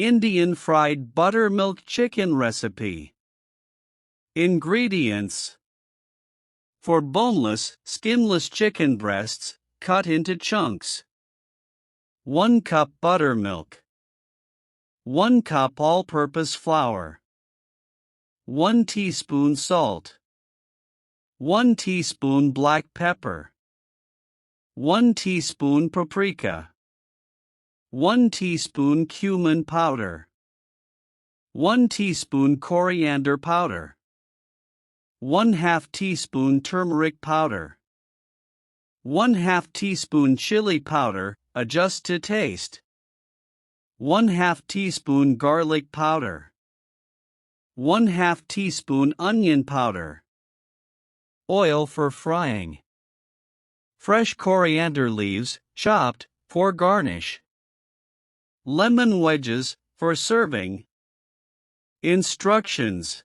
Indian fried buttermilk chicken recipe. Ingredients: for boneless, skinless chicken breasts, cut into chunks. 1 cup buttermilk. 1 cup all-purpose flour. 1 teaspoon salt. 1 teaspoon black pepper. 1 teaspoon paprika. 1 teaspoon cumin powder. 1 teaspoon coriander powder. 1/2 teaspoon turmeric powder. 1/2 teaspoon chili powder, adjust to taste. 1/2 teaspoon garlic powder. 1/2 teaspoon onion powder. Oil for frying. Fresh coriander leaves, chopped, for garnish. Lemon wedges, for serving. Instructions: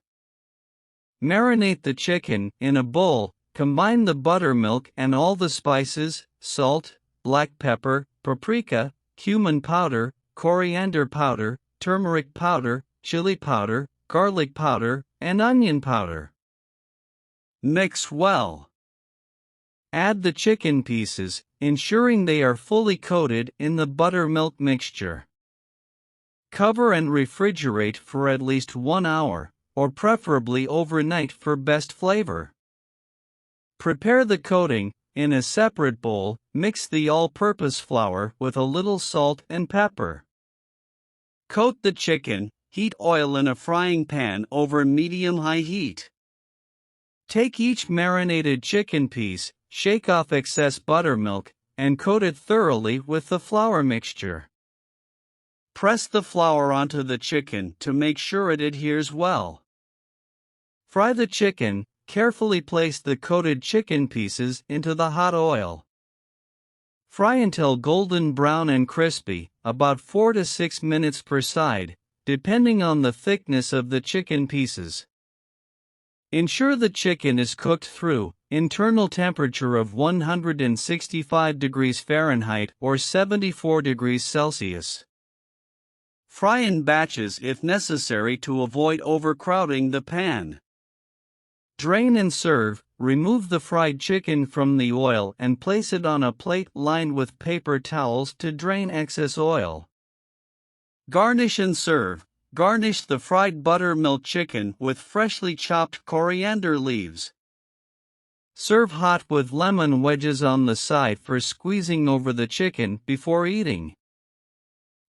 marinate the chicken in a bowl, combine the buttermilk and all the spices, salt, black pepper, paprika, cumin powder, coriander powder, turmeric powder, chili powder, garlic powder, and onion powder. Mix well. Add the chicken pieces, ensuring they are fully coated in the buttermilk mixture. Cover and refrigerate for at least 1 hour, or preferably overnight for best flavor. Prepare the coating. In a separate bowl, mix the all-purpose flour with a little salt and pepper. Coat the chicken, heat oil in a frying pan over medium-high heat. Take each marinated chicken piece, shake off excess buttermilk, and coat it thoroughly with the flour mixture. Press the flour onto the chicken to make sure it adheres well. Fry the chicken. Carefully place the coated chicken pieces into the hot oil. Fry until golden brown and crispy, about 4 to 6 minutes per side, depending on the thickness of the chicken pieces. Ensure the chicken is cooked through. Internal temperature of 165 degrees Fahrenheit or 74 degrees Celsius. Fry in batches if necessary to avoid overcrowding the pan. Drain and serve. Remove the fried chicken from the oil and place it on a plate lined with paper towels to drain excess oil. Garnish and serve. Garnish the fried buttermilk chicken with freshly chopped coriander leaves. Serve hot with lemon wedges on the side for squeezing over the chicken before eating.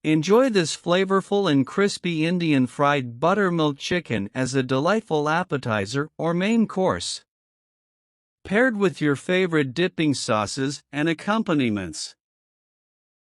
Enjoy this flavorful and crispy Indian fried buttermilk chicken as a delightful appetizer or main course, paired with your favorite dipping sauces and accompaniments.